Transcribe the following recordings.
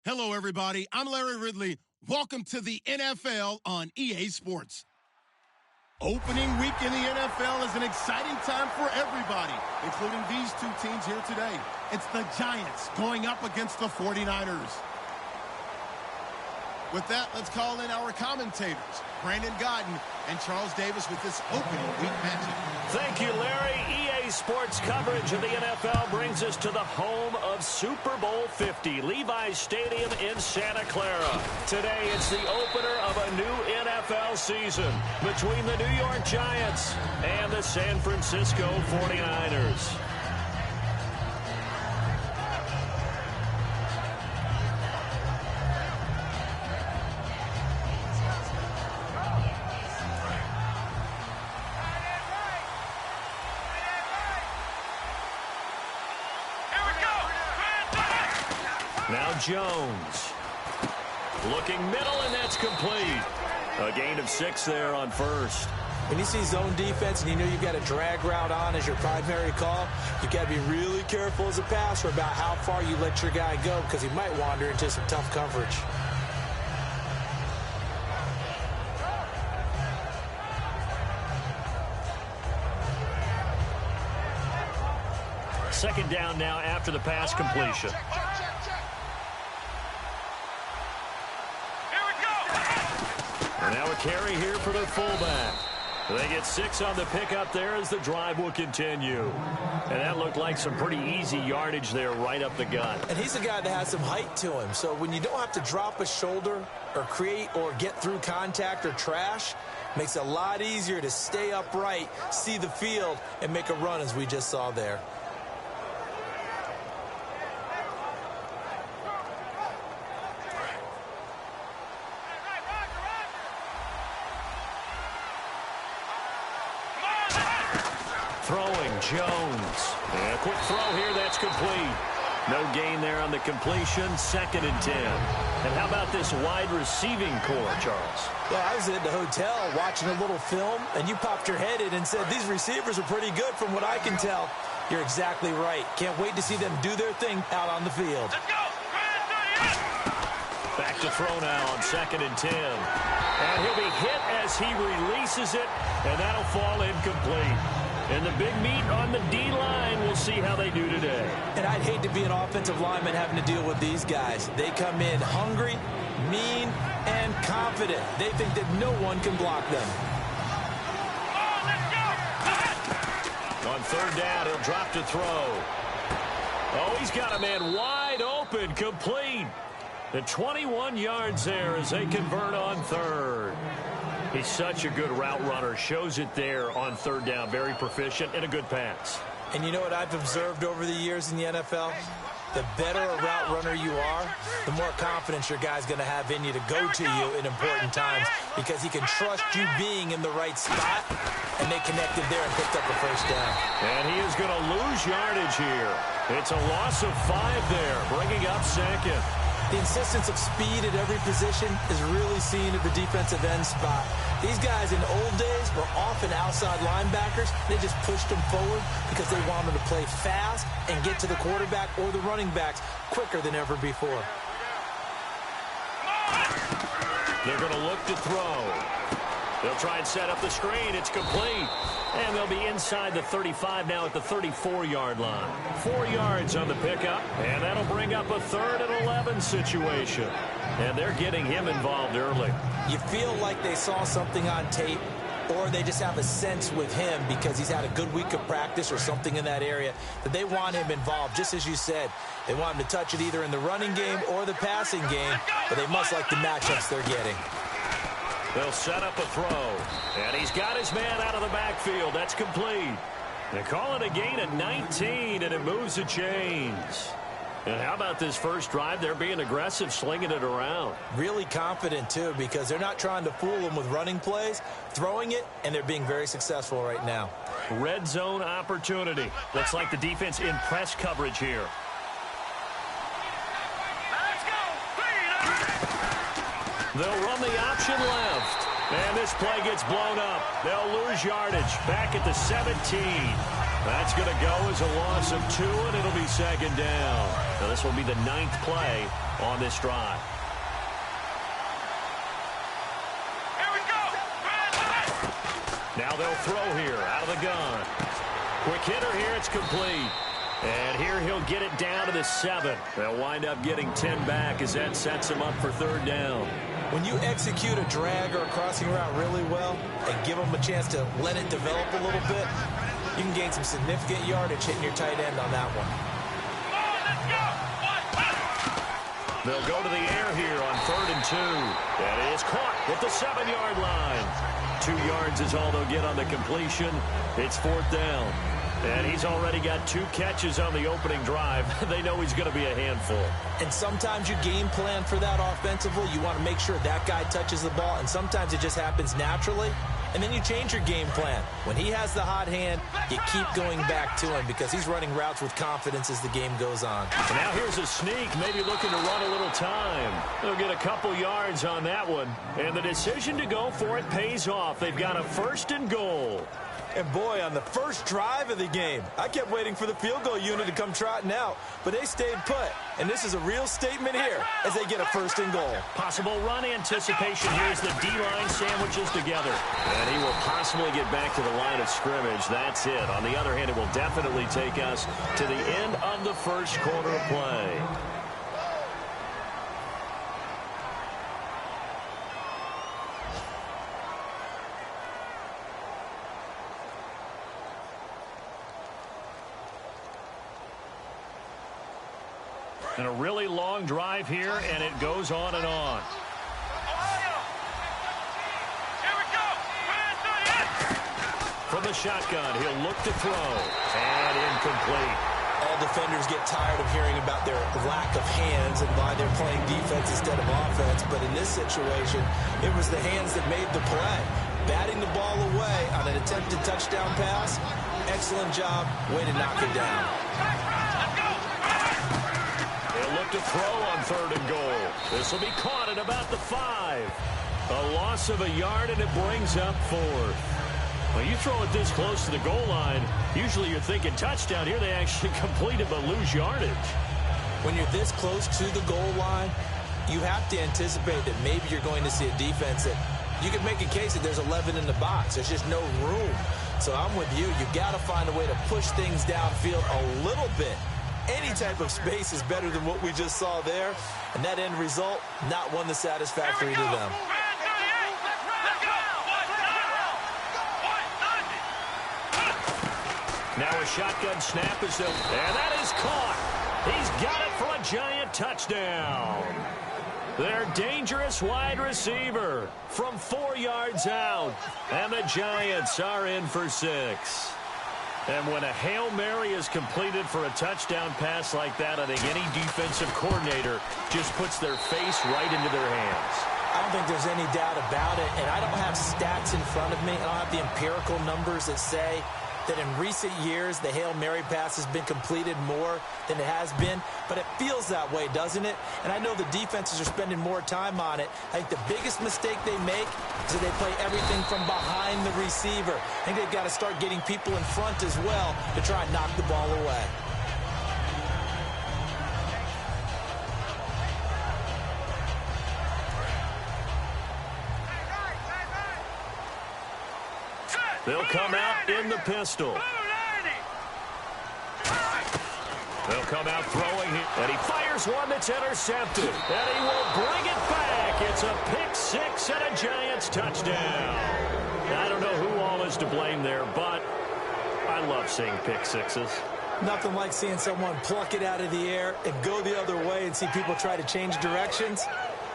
Hello, everybody. I'm Larry Ridley. Welcome to the NFL on EA Sports. Opening week in the NFL is an exciting time for everybody, including these two teams here today. It's the Giants going up against the 49ers. With that, let's call in our commentators, Brandon Godden and Charles Davis, with this opening week matchup. Thank you, Larry. EA Sports coverage of the NFL brings us to the home of Super Bowl 50, Levi's Stadium in Santa Clara. Today, it's the opener of a new NFL season between the New York Giants and the San Francisco 49ers. Now Jones, looking middle, and that's complete. A gain of 6 there on first. When you see zone defense and you know you've got a drag route on as your primary call, you've got to be really careful as a passer about how far you let your guy go, because he might wander into some tough coverage. Second down now after the pass completion. And now a carry here for the fullback. They get 6 on the pickup there as the drive will continue. And that looked like some pretty easy yardage there right up the gut. And he's a guy that has some height to him. So when you don't have to drop a shoulder or create or get through contact or trash, makes it a lot easier to stay upright, see the field, and make a run as we just saw there. Throwing Jones. And a quick throw here, that's complete. No gain there on the completion, 2nd and 10. And how about this wide receiving core, Charles? Well, I was at the hotel watching a little film, and you popped your head in and said, these receivers are pretty good from what I can tell. You're exactly right. Can't wait to see them do their thing out on the field. Let's go. Back to throw now on 2nd and 10. And he'll be hit as he releases it, and that'll fall incomplete. And the big meat on the D-line, we'll see how they do today. And I'd hate to be an offensive lineman having to deal with these guys. They come in hungry, mean, and confident. They think that no one can block them. On 3rd down, he'll drop to throw. Oh, he's got a man wide open, complete. The 21 yards there as they convert on 3rd. He's such a good route runner. Shows it there on 3rd down. Very proficient and a good pass. And you know what I've observed over the years in the NFL? The better a route runner you are, the more confidence your guy's going to have in you to go to you in important times, because he can trust you being in the right spot, and they connected there and picked up the 1st down. And he is going to lose yardage here. It's a loss of 5 there, bringing up 2nd. The insistence of speed at every position is really seen at the defensive end spot. These guys in old days were often outside linebackers. They just pushed them forward because they wanted to play fast and get to the quarterback or the running backs quicker than ever before. They're going to look to throw. They'll try and set up the screen. It's complete. And they'll be inside the 35 now at the 34-yard line. 4 yards on the pickup, and that'll bring up a 3rd and 11 situation. And they're getting him involved early. You feel like they saw something on tape, or they just have a sense with him because he's had a good week of practice or something in that area that they want him involved. Just as you said, they want him to touch it either in the running game or the passing game, but they must like the matchups they're getting. They'll set up a throw, and he's got his man out of the backfield. That's complete. They call it a gain of 19, and it moves the chains. And how about this first drive? They're being aggressive, slinging it around. Really confident, too, because they're not trying to fool them with running plays, throwing it, and they're being very successful right now. Red zone opportunity. Looks like the defense in press coverage here. They'll run the option left. And this play gets blown up. They'll lose yardage back at the 17. That's going to go as a loss of 2, and it'll be second down. Now this will be the 9th play on this drive. Here we go. Now they'll throw here out of the gun. Quick hitter here. It's complete. And here he'll get it down to the 7. They'll wind up getting 10 back as that sets him up for third down. When you execute a drag or a crossing route really well and give them a chance to let it develop a little bit, you can gain some significant yardage hitting your tight end on that one. They'll go to the air here on 3rd and 2. That is caught at the 7-yard line. 2 yards is all they'll get on the completion. It's 4th down. And he's already got 2 catches on the opening drive. They know he's going to be a handful. And sometimes you game plan for that offensively. You want to make sure that guy touches the ball, and sometimes it just happens naturally. And then you change your game plan. When he has the hot hand, you keep going back to him because he's running routes with confidence as the game goes on. And now here's a sneak, maybe looking to run a little time. They'll get a couple yards on that one. And the decision to go for it pays off. They've got a 1st and goal. And boy, on the first drive of the game, I kept waiting for the field goal unit to come trotting out, but they stayed put. And this is a real statement here as they get a 1st and goal. Possible run anticipation here as the D-line sandwiches together. And he will possibly get back to the line of scrimmage. That's it. On the other hand, it will definitely take us to the end of the first quarter of play. And a really long drive here, and it goes on and on. From the shotgun, he'll look to throw. And incomplete. All defenders get tired of hearing about their lack of hands and why they're playing defense instead of offense. But in this situation, it was the hands that made the play. Batting the ball away on an attempted touchdown pass. Excellent job. Way to knock it down. They'll look to throw on 3rd and goal. This will be caught at about the 5. A loss of a yard, and it brings up 4th. Well, you throw it this close to the goal line, usually you're thinking touchdown. Here they actually complete it but lose yardage. When you're this close to the goal line, you have to anticipate that maybe you're going to see a defense that you can make a case that there's 11 in the box. There's just no room. So I'm with you. You've got to find a way to push things downfield a little bit. Any type of space is better than what we just saw there. And that end result, not one that's satisfactory to them. Now a shotgun snap is there. And that is caught. He's got it for a Giant touchdown. Their dangerous wide receiver from 4 yards out. And the Giants are in for 6. And when a Hail Mary is completed for a touchdown pass like that, I think any defensive coordinator just puts their face right into their hands. I don't think there's any doubt about it, and I don't have stats in front of me. I don't have the empirical numbers that say that in recent years the Hail Mary pass has been completed more than it has been, but it feels that way, doesn't it? And I know the defenses are spending more time on it. I think the biggest mistake they make is that they play everything from behind the receiver. I think they've got to start getting people in front as well to try and knock the ball away. They'll come out in the pistol. They'll come out throwing, and he fires one that's intercepted. And he will bring it back. It's a pick 6 and a Giants touchdown. I don't know who all is to blame there, but I love seeing pick 6s. Nothing like seeing someone pluck it out of the air and go the other way and see people try to change directions.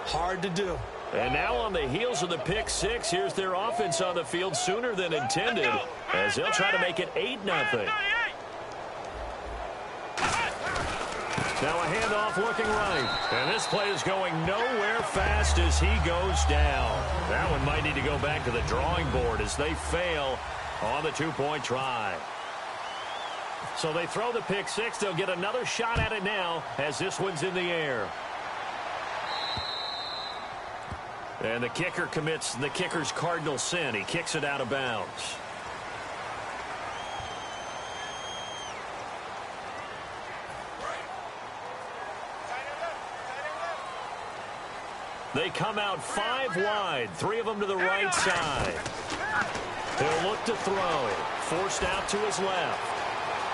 Hard to do. And now on the heels of the pick 6, here's their offense on the field sooner than intended as they'll try to make it 8-0. Now a handoff looking right. And this play is going nowhere fast as he goes down. That one might need to go back to the drawing board as they fail on the 2-point try. So they throw the pick 6. They'll get another shot at it now as this one's in the air. And the kicker commits the kicker's cardinal sin. He kicks it out of bounds. They come out 5 wide, 3 of them to the right side. He'll look to throw. Forced out to his left.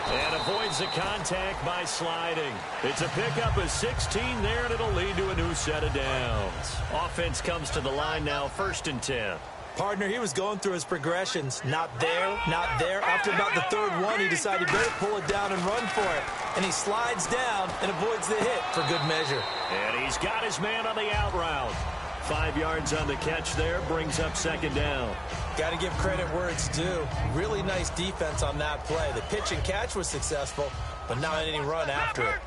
And avoids the contact by sliding. It's a pickup of 16 there, and it'll lead to a new set of downs. Offense comes to the line now, 1st and 10. Partner, he was going through his progressions. Not there, not there. After about the 3rd one, he decided he better pull it down and run for it. And he slides down and avoids the hit for good measure. And he's got his man on the out route. 5 yards on the catch there, brings up 2nd down. Got to give credit where it's due. Really nice defense on that play. The pitch and catch was successful, but not any run after it.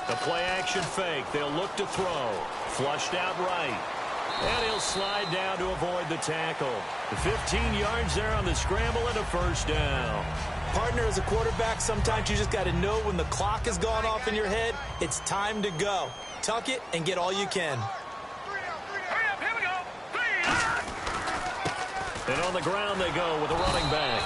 The play action fake. They'll look to throw. Flushed out right. And he'll slide down to avoid the tackle. The 15 yards there on the scramble and a 1st down. Partner, as a quarterback, sometimes you just got to know when the clock has gone off in your head, it's time to go. Tuck it and get all you can. And on the ground they go with a running back.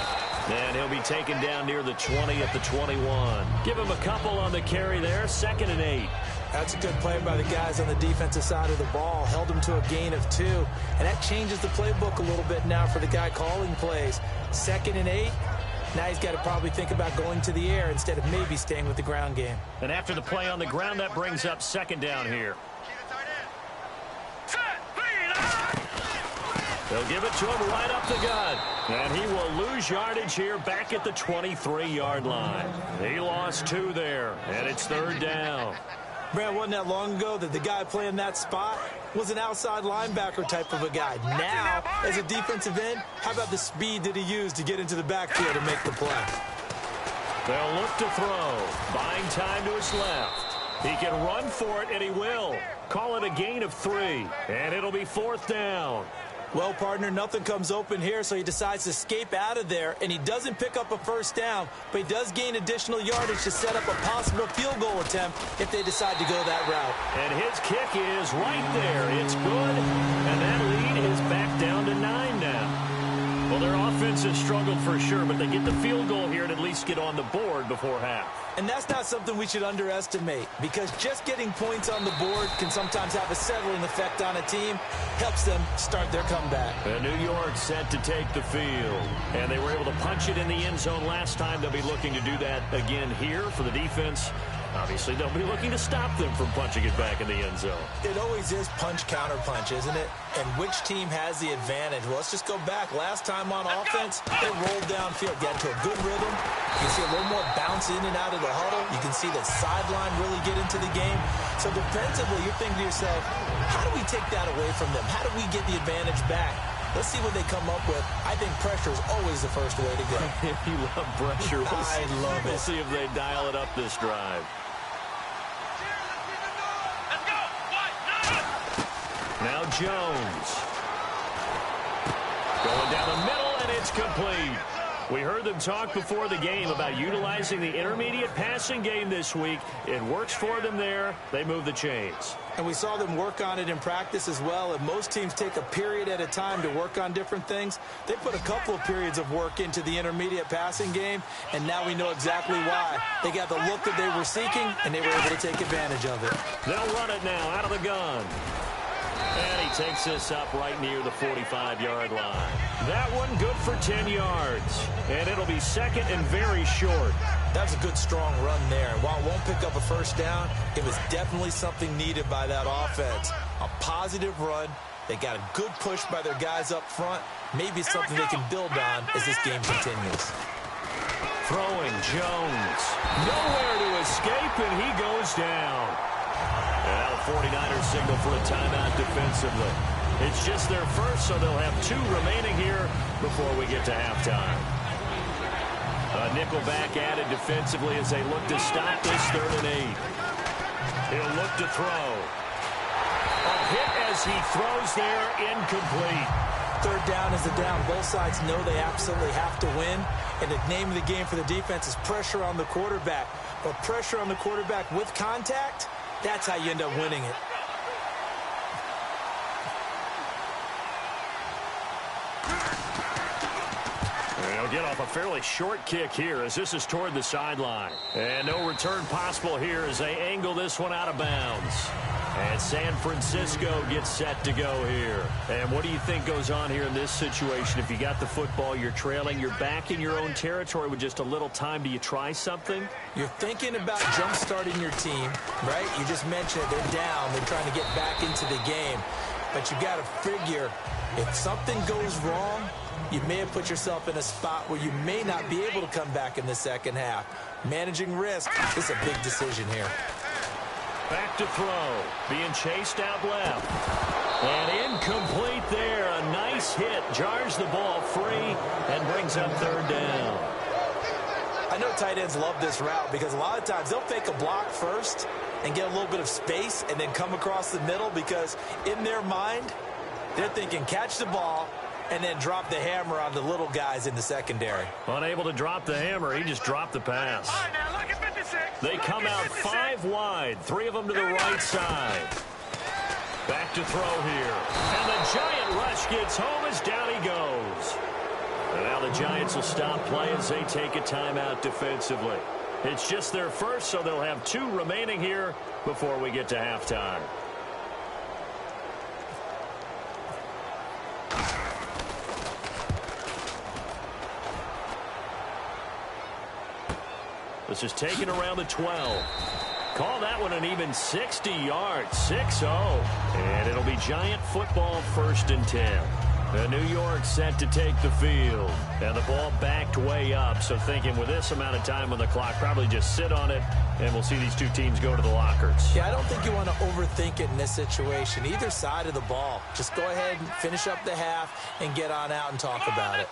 And he'll be taken down near the 20 at the 21. Give him a couple on the carry there, 2nd and 8. That's a good play by the guys on the defensive side of the ball. Held him to a gain of 2. And that changes the playbook a little bit now for the guy calling plays. 2nd and 8. Now he's got to probably think about going to the air instead of maybe staying with the ground game. And after the play on the ground, that brings up 2nd down here. They'll give it to him right up the gut. And he will lose yardage here back at the 23-yard line. He lost 2 there, and it's 3rd down. Brad, wasn't that long ago that the guy playing that spot was an outside linebacker type of a guy. Now, as a defensive end, how about the speed that he used to get into the backfield and make the play? They'll look to throw. Buying time to his left. He can run for it, and he will. Call it a gain of 3, and it'll be 4th down. Well, partner, nothing comes open here, so he decides to escape out of there, and he doesn't pick up a 1st down, but he does gain additional yardage to set up a possible field goal attempt if they decide to go that route. And his kick is right there. It's good, and that lead is back down to 9 now. Well, their offense has struggled for sure, but they get the field goal here and at least get on the board before half. And that's not something we should underestimate, because just getting points on the board can sometimes have a settling effect on a team. Helps them start their comeback. And New York set to take the field. And they were able to punch it in the end zone last time. They'll be looking to do that again here for the defense. Obviously, they'll be looking to stop them from punching it back in the end zone. It always is punch-counter-punch, isn't it? And which team has the advantage? Well, let's just go back. Last time on offense, they rolled downfield, got into a good rhythm. You can see a little more bounce in and out of the huddle. You can see the sideline really get into the game. So defensively, you're thinking to yourself, how do we take that away from them? How do we get the advantage back? Let's see what they come up with. I think pressure is always the first way to go. You love pressure. I love it. We'll see if they dial it up this drive. Now Jones. Going down the middle, and it's complete. We heard them talk before the game about utilizing the intermediate passing game this week. It works for them there. They move the chains. And we saw them work on it in practice as well. And most teams take a period at a time to work on different things. They put a couple of periods of work into the intermediate passing game, and now we know exactly why. They got the look that they were seeking, and they were able to take advantage of it. They'll run it now out of the gun. And he takes this up right near the 45-yard line. That one good for 10 yards. And it'll be 2nd and very short. That was a good, strong run there. While it won't pick up a 1st down, it was definitely something needed by that offense. A positive run. They got a good push by their guys up front. Maybe it's something they can build on as this game continues. Throwing Jones. Nowhere to escape, and he goes down. And now the 49ers signal for a timeout defensively. It's just their first, so they'll have 2 remaining here before we get to halftime. A nickel back added defensively as they look to stop this 3rd and 8. He'll look to throw. A hit as he throws there, incomplete. Third down is the down. Both sides know they absolutely have to win. And the name of the game for the defense is pressure on the quarterback. But pressure on the quarterback with contact, that's how you end up winning it. They'll get off a fairly short kick here as this is toward the sideline. And no return possible here as they angle this one out of bounds. And San Francisco gets set to go here. And what do you think goes on here in this situation? If you got the football, you're trailing, you're back in your own territory with just a little time. Do you try something? You're thinking about jump-starting your team, right? You just mentioned it. They're down. They're trying to get back into the game. But you got to figure if something goes wrong, you may have put yourself in a spot where you may not be able to come back in the second half. Managing risk is a big decision here. Back to throw. Being chased out left. And incomplete there. A nice hit. Jars the ball free and brings up third down. I know tight ends love this route because a lot of times they'll fake a block first and get a little bit of space and then come across the middle because in their mind, they're thinking catch the ball and then drop the hammer on the little guys in the secondary. Unable to drop the hammer, he just dropped the pass. All right, now look at 56. They come out 5 wide, 3 of them to the right side. Back to throw here. And the Giant rush gets home as down he goes. And now the Giants will stop play as they take a timeout defensively. It's just their first, so they'll have 2 remaining here before we get to halftime. This is taken around the 12. Call that one an even 60 yards, 6-0. And it'll be Giant football 1st and 10. The New York set to take the field. And the ball backed way up. So thinking with this amount of time on the clock, probably just sit on it. And we'll see these 2 teams go to the lockers. Yeah, I don't think you want to overthink it in this situation. Either side of the ball. Just go ahead and finish up the half and get on out and talk about it.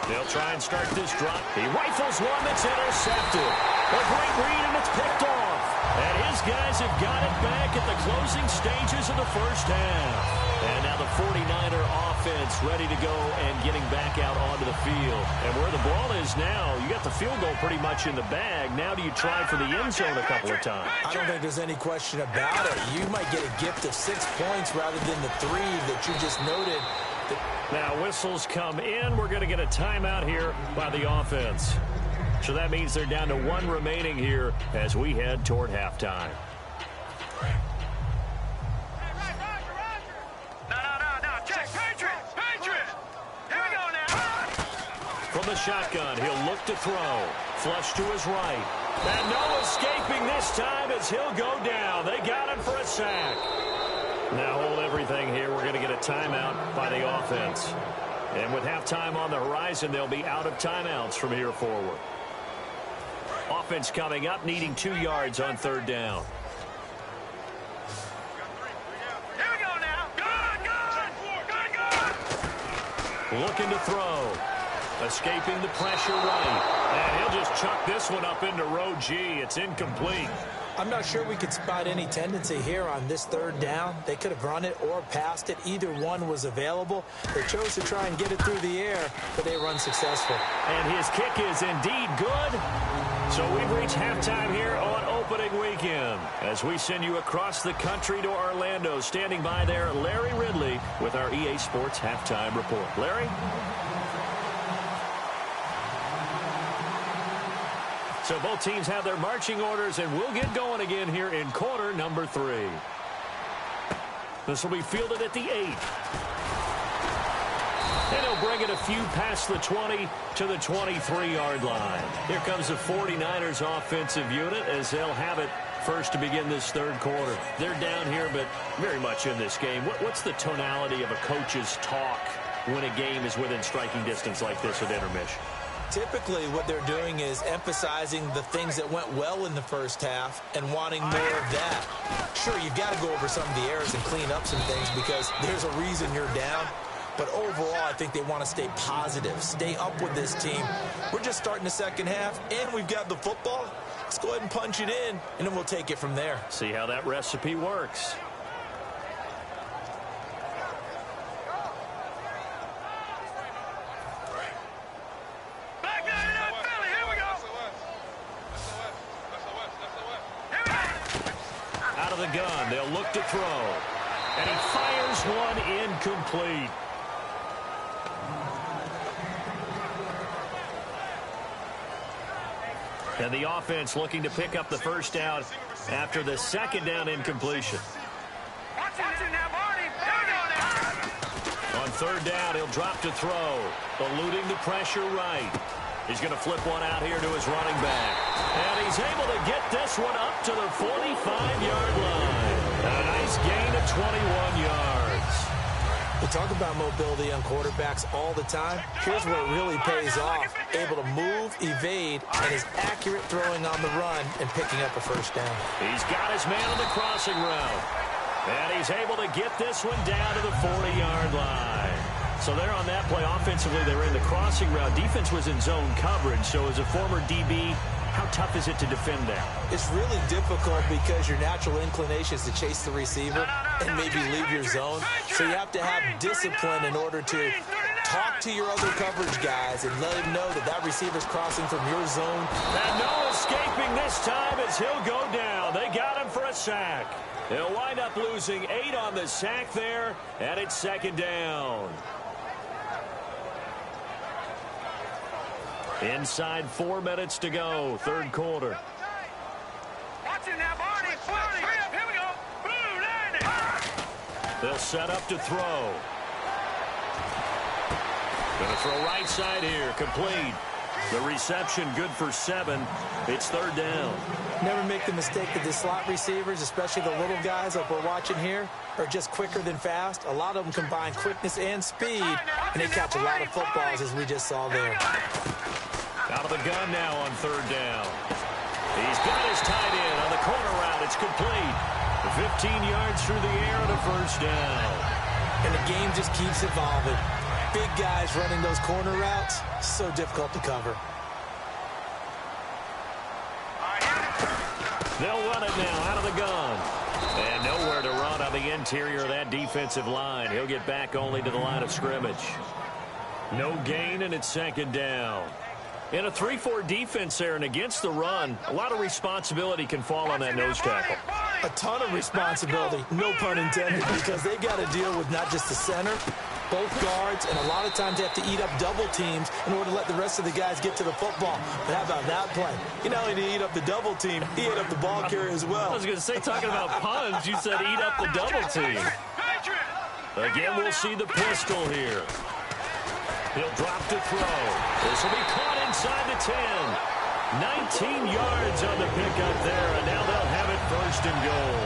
They'll try and start this drop. He rifles one that's intercepted. A great read, and it's picked off. And his guys have got it back at the closing stages of the first half. And now the 49er offense ready to go and getting back out onto the field. And where the ball is now, you got the field goal pretty much in the bag. Now do you try for the end zone a couple of times? I don't think there's any question about it. You might get a gift of 6 points rather than the 3 that you just noted. Now whistles come in. We're going to get a timeout here by the offense. So that means they're down to 1 remaining here as we head toward halftime. No. Check. Patriot. Here we go now. From the shotgun, he'll look to throw. Flush to his right. And no escaping this time as he'll go down. They got him for a sack. Now hold everything here. We're going to get a timeout by the offense. And with halftime on the horizon, they'll be out of timeouts from here forward. Offense coming up, needing 2 yards on 3rd down. Here we go now. Good. Looking to throw. Escaping the pressure right. And he'll just chuck this one up into row G. It's incomplete. I'm not sure we could spot any tendency here on this 3rd down. They could have run it or passed it. Either one was available. They chose to try and get it through the air, but they run successful. And his kick is indeed good. So we've reached halftime here on opening weekend. As we send you across the country to Orlando, standing by there, Larry Ridley with our EA Sports Halftime Report. Larry? So both teams have their marching orders, and we'll get going again here in quarter number 3. This will be fielded at the 8. And he'll bring it a few past the 20 to the 23-yard line. Here comes the 49ers offensive unit as they'll have it first to begin this 3rd quarter. They're down here, but very much in this game. What's the tonality of a coach's talk when a game is within striking distance like this at intermission? Typically, what they're doing is emphasizing the things that went well in the first half and wanting more of that. Sure, you've got to go over some of the errors and clean up some things because there's a reason you're down. But overall, I think they want to stay positive, stay up with this team. We're just starting the second half, and we've got the football. Let's go ahead and punch it in, and then we'll take it from there. See how that recipe works. gun. They'll look to throw. And he fires one incomplete. And the offense looking to pick up the first down after the second down incompletion. On third down, he'll drop to throw. Eluding the pressure right. He's going to flip one out here to his running back. And he's able to get this one up to the 45-yard line. And a nice gain of 21 yards. We talk about mobility on quarterbacks all the time. Here's where it really pays off. Able to move, evade, and is accurate throwing on the run and picking up a first down. He's got his man on the crossing route. And he's able to get this one down to the 40-yard line. So there on that play, offensively, they were in the crossing route. Defense was in zone coverage. So as a former DB, how tough is it to defend that? It's really difficult because your natural inclination is to chase the receiver and maybe leave your zone. So you have to have discipline in order to talk to your other coverage guys and let him know that that receiver's crossing from your zone. And no escaping this time as he'll go down. They got him for a sack. They'll wind up losing 8 on the sack there, and it's second down. Inside 4 minutes to go, third quarter. They'll set up to throw. Going to throw right side here, complete. The reception good for 7. It's third down. Never make the mistake that the slot receivers, especially the little guys like we're watching here, are just quicker than fast. A lot of them combine quickness and speed, and they catch a lot of footballs, as we just saw there. Out of the gun now on third down. He's got his tight end on the corner route. It's complete. 15 yards through the air and a first down. And the game just keeps evolving. Big guys running those corner routes, so difficult to cover. They'll run it now out of the gun. And nowhere to run on the interior of that defensive line. He'll get back only to the line of scrimmage. No gain, and it's second down. In a 3-4 defense there and against the run, a lot of responsibility can fall on that nose tackle. A ton of responsibility, no pun intended, because they've got to deal with not just the center, both guards, and a lot of times they have to eat up double teams in order to let the rest of the guys get to the football. But how about that play? You not only did he eat up the double team, he ate up the ball carrier as well. I was going to say, talking about puns, you said eat up the double team. Again, we'll see the pistol here. He'll drop to throw. This will be caught inside the 10. 19 yards on the pickup there, and now they'll have it first and goal.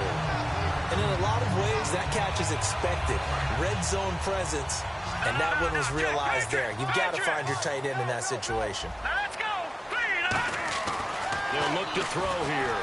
And in a lot of ways, that catch is expected. Red zone presence, and that one was realized there. You've got to find your tight end in that situation. They'll look to throw here.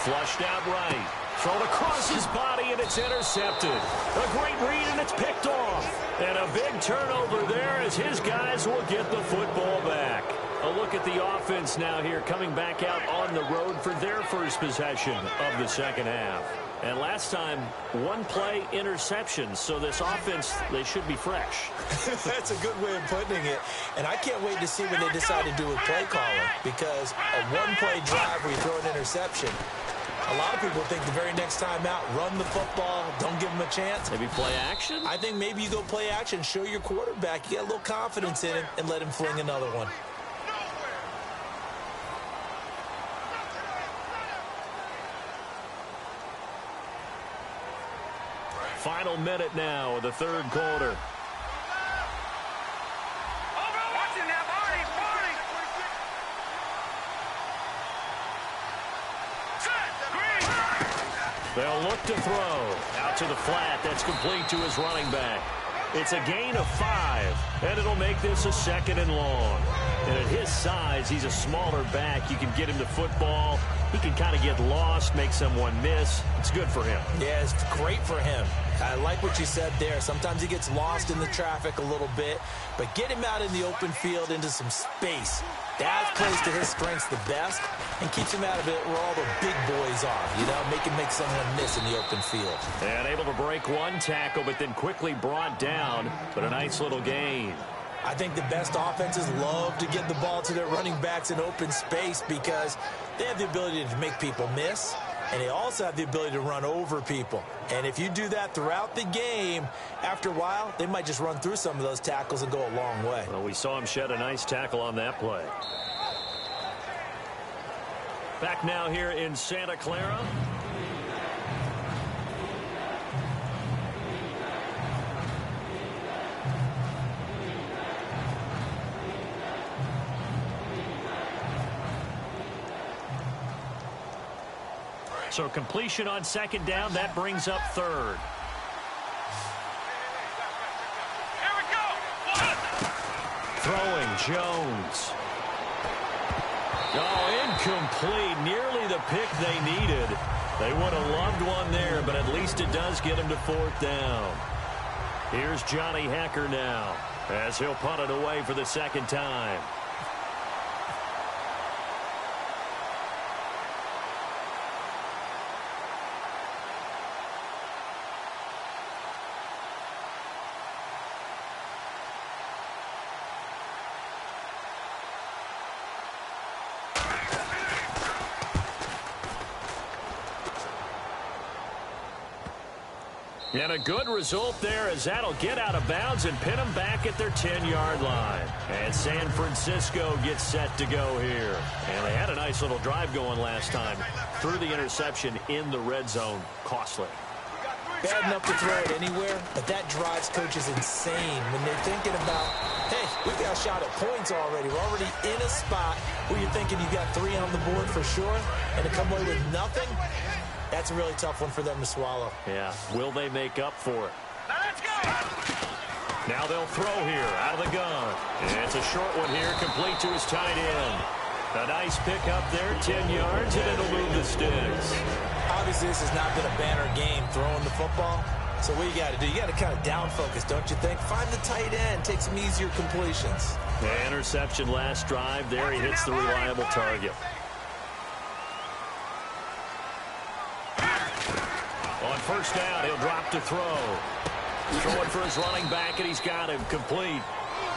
Flushed out right. Thrown across his body, and it's intercepted. A great read, and it's picked off. And a big turnover there as his guys will get the football back. A look at the offense now here, coming back out on the road for their first possession of the second half. And last time, one play interception. So this offense, they should be fresh. That's a good way of putting it. And I can't wait to see what they decide to do with play calling. Because a one-play drive where you throw an interception, a lot of people think the very next time out, run the football, don't give them a chance. Maybe play action? I think maybe you go play action, show your quarterback, you get a little confidence in him, and let him fling another one. Final minute now of the third quarter. They'll look to throw. Out to the flat. That's complete to his running back. It's a gain of 5, and it'll make this a second and long. And at his size, he's a smaller back. You can get him to football. He can kind of get lost, make someone miss. It's good for him. Yeah, it's great for him. I like what you said there. Sometimes he gets lost in the traffic a little bit, but get him out in the open field into some space. That plays to his strengths the best and keeps him out of it where all the big boys are, you know, make someone miss in the open field. And able to break one tackle, but then quickly brought down, but a nice little gain. I think the best offenses love to get the ball to their running backs in open space because they have the ability to make people miss, and they also have the ability to run over people. And if you do that throughout the game, after a while, they might just run through some of those tackles and go a long way. Well, we saw him shed a nice tackle on that play. Back now here in Santa Clara. So completion on second down, that brings up third. Here we go. Throwing Jones. Oh, incomplete. Nearly the pick they needed. They would have loved one there, but at least it does get them to fourth down. Here's Johnny Hacker now as he'll punt it away for the second time. And a good result there as that'll get out of bounds and pin them back at their 10-yard line. And San Francisco gets set to go here. And they had a nice little drive going last time. Threw the interception in the red zone. Costly. Bad enough to throw it anywhere, but that drives coaches insane when they're thinking about, hey, we've got a shot at points already. We're already in a spot where you're thinking you've got 3 on the board for sure, and to come away with nothing, that's a really tough one for them to swallow. Yeah, will they make up for it? Now let's go. Now they'll throw here out of the gun. And it's a short one here, complete to his tight end. A nice pick up there, 10 yards, and it'll move the sticks. Obviously, this has not been a banner game throwing the football. So what you got to do, you got to kind of down focus, don't you think? Find the tight end, take some easier completions. The interception last drive there. He hits the reliable target. On first down, he'll drop to throw. Throwing for his running back, and he's got him complete.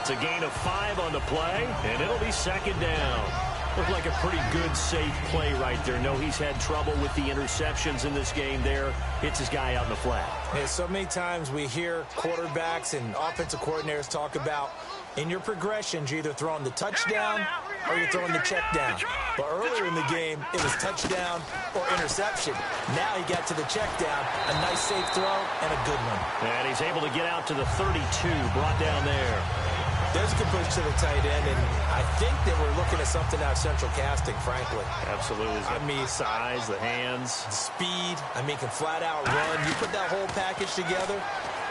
It's a gain of 5 on the play, and it'll be second down. Looked like a pretty good, safe play right there. No, he's had trouble with the interceptions in this game there. Hits his guy out in the flat. Yeah, so many times we hear quarterbacks and offensive coordinators talk about in your progressions, you're either throwing the touchdown or you're throwing the check down. But earlier in the game, it was touchdown or interception. Now he got to the check down, a nice safe throw, and a good one. And he's able to get out to the 32, brought down there. There's a good push to the tight end, and I think that we're looking at something out of central casting, frankly. Absolutely. I mean, size, the hands. Speed, I mean, can flat out run. You put that whole package together,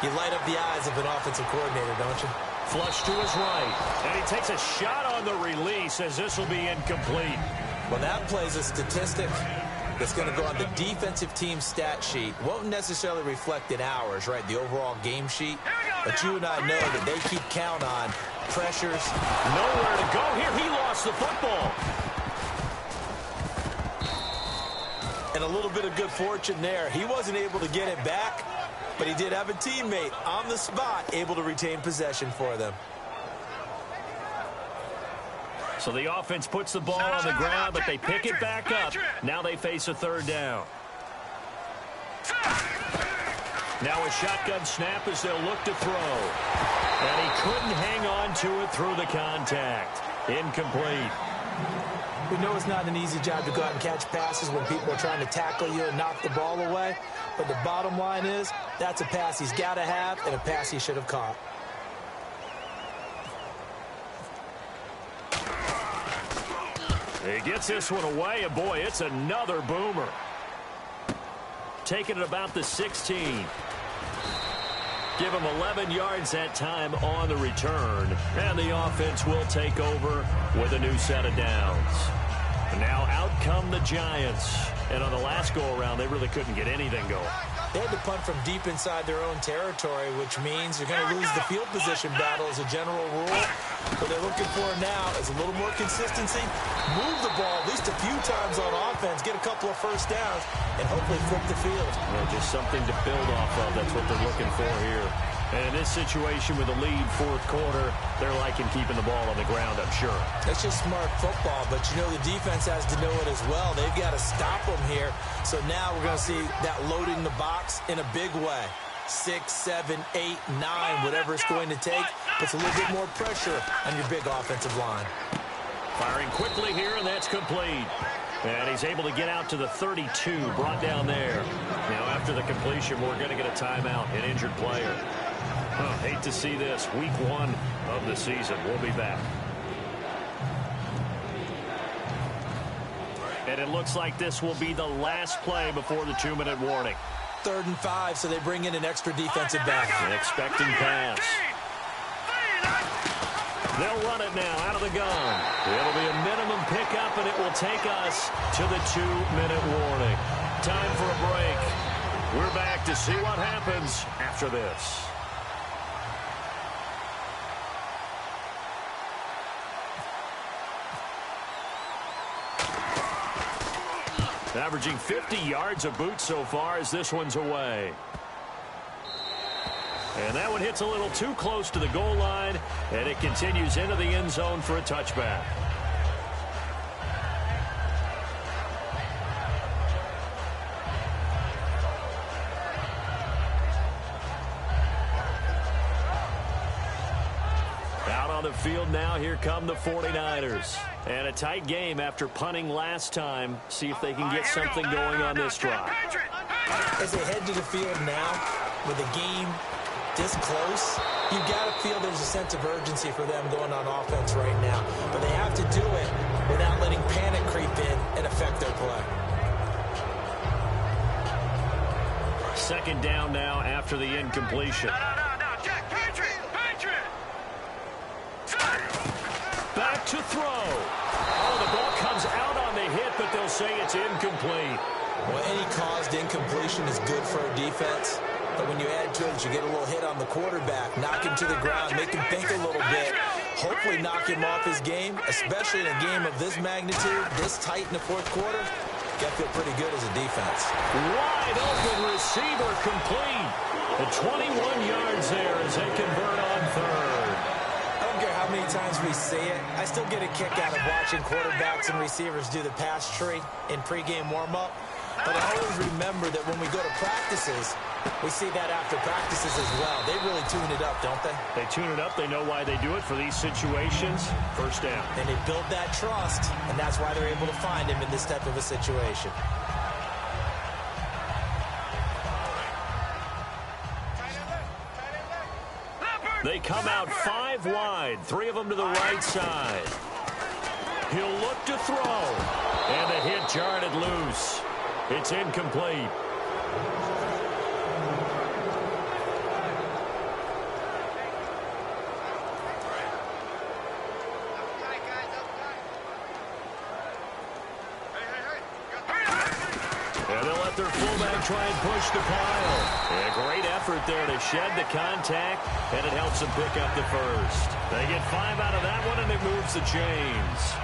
you light up the eyes of an offensive coordinator, don't you? Flush to his right, and he takes a shot on the release as this will be incomplete. Well, that plays a statistic that's going to go on the defensive team stat sheet. Won't necessarily reflect in ours, right, the overall game sheet. But you and I know that they keep count on pressures. Nowhere to go here. He lost the football. And a little bit of good fortune there. He wasn't able to get it back, but he did have a teammate on the spot able to retain possession for them. So the offense puts the ball on the ground, but they pick it back up. Now they face a third down. Now a shotgun snap as they'll look to throw. And he couldn't hang on to it through the contact. Incomplete. We know it's not an easy job to go out and catch passes when people are trying to tackle you and knock the ball away. But the bottom line is, that's a pass he's got to have and a pass he should have caught. He gets this one away, and boy, it's another boomer. Taking it about the 16. Give him 11 yards that time on the return. And the offense will take over with a new set of downs. And now out come the Giants. And on the last go-around, they really couldn't get anything going. They had to punt from deep inside their own territory, which means you're going to lose the field position battle as a general rule. What they're looking for now is a little more consistency. Move the ball at least a few times on offense, get a couple of first downs, and hopefully flip the field. Yeah, just something to build off of. That's what they're looking for here. And in this situation with a lead fourth quarter, they're liking keeping the ball on the ground, I'm sure. That's just smart football, but you know the defense has to know it as well. They've got to stop them here. So now we're going to see that loading the box in a big way. 6, 7, 8, 9, whatever it's going to take, puts a little bit more pressure on your big offensive line. Firing quickly here, and that's complete. And he's able to get out to the 32, brought down there. Now, after the completion, we're going to get a timeout, an injured player. Oh, hate to see this. Week 1 of the season. We'll be back. And it looks like this will be the last play before the 2-minute warning. 3rd and 5, so they bring in an extra defensive back. An expecting pass. They'll run it now out of the gun. It'll be a minimum pickup, and it will take us to the 2-minute warning. Time for a break. We're back to see what happens after this. Averaging 50 yards a boot so far as this one's away. And that one hits a little too close to the goal line, and it continues into the end zone for a touchback. Out on the field now, here come the 49ers. And a tight game after punting last time. See if they can get something going on this drive. As they head to the field now, with the game this close, you've got to feel there's a sense of urgency for them going on offense right now. But they have to do it without letting panic creep in and affect their play. 2nd down now after the incompletion. Back to throw. Oh, the ball comes out on the hit, but they'll say it's incomplete. Well, any caused incompletion is good for a defense. But when you add to it, you get a little hit on the quarterback, knock him to the ground, make him think a little bit, hopefully knock him off his game, especially in a game of this magnitude, this tight in the fourth quarter. Got to feel pretty good as a defense. Wide open receiver complete. The 21 yards there as they convert on 3rd. I don't care how many times we see it. I still get a kick out of watching quarterbacks and receivers do the pass tree in pregame warm-up. But I always remember that when we go to practices, we see that after practices as well. They really tune it up, don't they? They tune it up. They know why they do it for these situations. 1st down. And they build that trust, and that's why they're able to find him in this type of a situation. They come out 5 wide, 3 of them to the right side. He'll look to throw, and the hit jarred it loose. It's incomplete. And they'll let their fullback try and push the pile. And a great effort there to shed the contact, and it helps them pick up the 1st. They get 5 out of that one, and it moves the chains.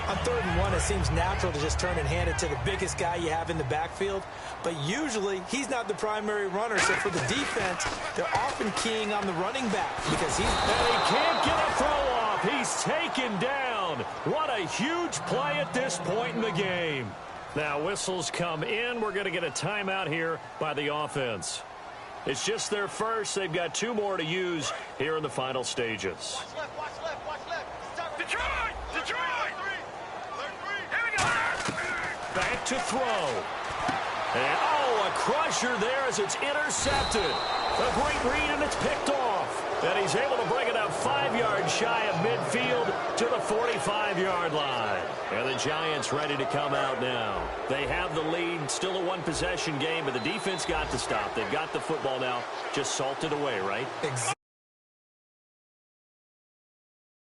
On 3rd and 1, it seems natural to just turn and hand it to the biggest guy you have in the backfield. But usually, he's not the primary runner. So for the defense, they're often keying on the running back because he's... And he can't get a throw off. He's taken down. What a huge play at this point in the game. Now, whistles come in. We're going to get a timeout here by the offense. It's just their first. They've got 2 more to use here in the final stages. Watch left. Detroit! Back to throw. And, oh, a crusher there as it's intercepted. A great read, and it's picked off. And he's able to bring it up 5 yards shy of midfield to the 45-yard line. And the Giants ready to come out now. They have the lead. Still a 1-possession game, but the defense got to stop. They've got the football now. Just salted away, right? Exactly.